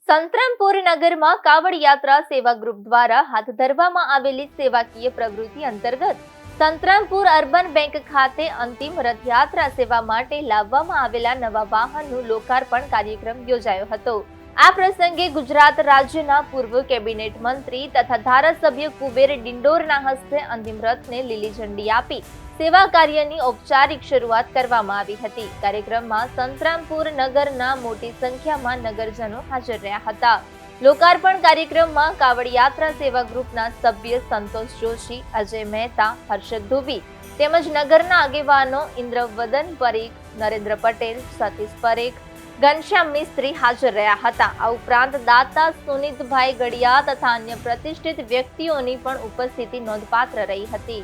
સંતરામપુર નગરમાં કાવડ યાત્રા સેવા ગ્રુપ દ્વારા હાથ ધરવામાં આવેલી સેવાકીય પ્રવૃત્તિ અંતર્ગત સંતરામપુર અર્બન બેંક ખાતે અંતિમ રથયાત્રા સેવા માટે લાવવામાં આવેલા નવા વાહનનું લોકાર્પણ કાર્યક્રમ યોજાયો હતો। આ પ્રસંગે ગુજરાત રાજ્યના પૂર્વ કેબિનેટ મંત્રી તથા ધારાસભ્ય કુબેર ડિંડોરના હસ્તે અંતિમ રથને લીલી ઝંડી આપી સેવા કાર્યની ઔપચારિક શરૂઆત કરવામાં આવી હતી। કાર્યક્રમમાં સંતરામપુર નગરના મોટી સંખ્યામાં નગરજનો હાજર રહ્યા હતા। લોકાર્પણ કાર્યક્રમમાં કાવડ યાત્રા સેવા ગ્રુપના સભ્ય સંતોષ જોશી, અજય મહેતા, હર્ષદ ધુબી તેમજ નગરના આગેવાનો ઇન્દ્રવદન પરીખ, નરેન્દ્ર પટેલ, સતીશ પરેખ, ઘનશ્યામ મિસ્ત્રી હાજર રહ્યા હતા। આ ઉપરાંત દાતા સુનિતભાઈ ગડિયા તથા અન્ય પ્રતિષ્ઠિત વ્યક્તિઓની પણ ઉપસ્થિતિ નોંધપાત્ર રહી હતી।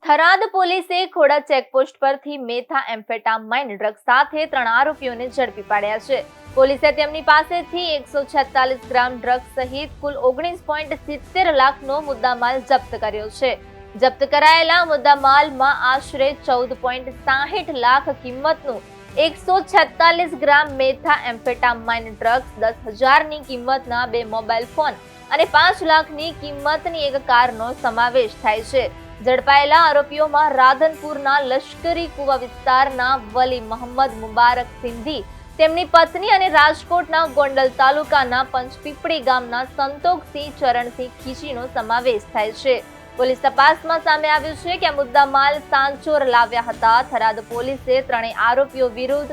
થરાદ પોલીસે ખોડા ચેકપોસ્ટ પરથી મેથા એમ્ફેટામાઇન ડ્રગ સાથે 3 આરોપીઓને ઝડપી પાડ્યા છે। પોલીસે તેમની પાસેથી 146 ગ્રામ ડ્રગ સહિત કુલ 19.70 લાખનો મુદ્દામાલ જપ્ત કર્યો છે। જપ્ત કરાયેલા મુદ્દામાલમાં આશરે 14.60 લાખ કિંમતનું 146 ગ્રામ મેથા એમ્ફેટામાઇન ડ્રગ્સ, 10,000ની કિંમતના 2 મોબાઈલ ફોન અને 5 લાખની કિંમતની એક કારનો સમાવેશ થાય છે। ઝડપાયેલા આરોપીઓમાં રાધનપુરના લશ્કરી કુવા વિસ્તારના વલી મોહમ્મદ મુબારક સિંધી, તેમની પત્ની અને રાજકોટના ગોંડલ તાલુકાના પંચપીપળી ગામના સંતોષસિંહ ચરણસિંહ ખીચીનો સમાવેશ થાય છે। પોલીસ તપાસમાં સામે આવ્યું છે કે આ મુદ્દામાલ સાંચોર લાવ્યા હતા। થરાદ પોલીસે 3 આરોપીઓ વિરુદ્ધ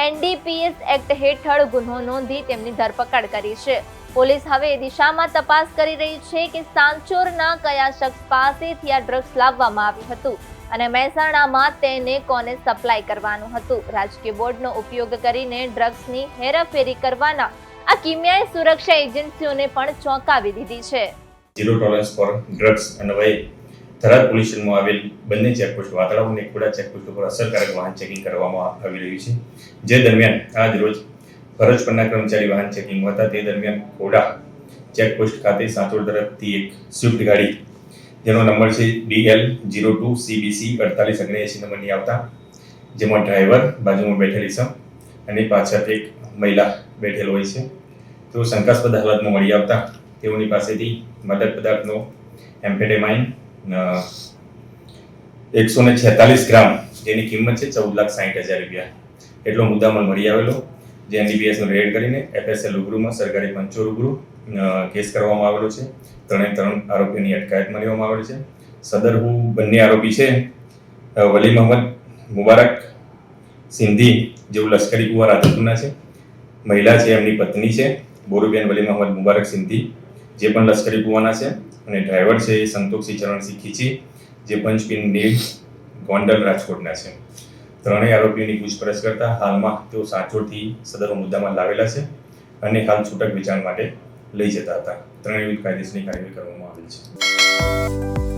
NDPS એક્ટ હેઠળ ગુનો નોંધી તેમની ધરપકડ કરી છે। પોલીસ હવે એ દિશામાં તપાસ કરી રહી છે કે સાંચોરના કયા શખ્સ પાસેથી આ ડ્રગ્સ લાવવામાં આવ્યું હતું અને મહેસાણામાં તેને કોને સપ્લાય કરવાનું હતું। રાજકીય બોર્ડનો ઉપયોગ કરીને ડ્રગ્સની હેરાફેરી કરવાના આ કિમિયાઈ સુરક્ષા એજન્સીઓને પણ ચોંકાવી દીધી છે। ઝીરો ટોલરન્સ ફોર ડ્રગ્સ અન્વયે થરાદ પોલીસ સ્ટેશનમાં આવેલ બંને ચેકપોસ્ટ વાતળાવ અને ખોડા ચેકપોસ્ટ ઉપર અસરકારક વાહન ચેકિંગ કરવામાં આવી રહ્યું છે। જે દરમિયાન આજ રોજ ફરજ પરના કર્મચારી વાહન ચેકિંગ હતા। તે દરમિયાન ખોડા ચેકપોસ્ટ ખાતે સાંચોર તરફથી એક સ્વિફ્ટ ગાડી જેનો નંબર છે DL02CBC 4879 નંબરની આવતા, જેમાં ડ્રાઈવર, બાજુમાં બેઠેલી સમ અને પાછળ એક મહિલા બેઠેલ હોય છે। તેઓ શંકાસ્પદ હાલતમાં મળી આવતા તેઓની પાસેથી માદક પદાર્થનો એમ્ફેટામાઇન 146 ગ્રામ, જેની કિંમત છે 14,60,000 રૂપિયા એટલો મુદ્દામાલ મળી આવેલો। જે NDPS રેડ કરીને FSL રૂબરૂમાં સરકારી પંચો રૂબરૂ કેસ કરવામાં આવેલો છે। 3 આરોપીની અટકાયતમાં લેવામાં આવેલ છે। સદરહુ બંને આરોપી છે વલી મોહમ્મદ મુબારક સિંધી, જેઓ લશ્કરી કુવા રાધનપુરના છે, મહિલા છે એમની પત્ની છે બોરુબેન વલી મોહમ્મદ મુબારક સિંધી, જે પણ લશ્કરી કુવાના છે, અને ડ્રાઈવર છે સંતોષસિંહ ચરણસિંહ ખીચી, જે પંચપીપળી ગોંડલ રાજકોટના છે। 3 આરોપીઓની પૂછપરછ કરતા હાલમાં તેઓ સાંચોરથી સદરનો મુદ્દામાલ લાવેલા છે અને હાલ છૂટક વેચાણ માટે લઈ જતા હતા। 3 વિરુદ્ધ કાયદેસરની કાર્યવાહી કરવામાં આવેલ છે।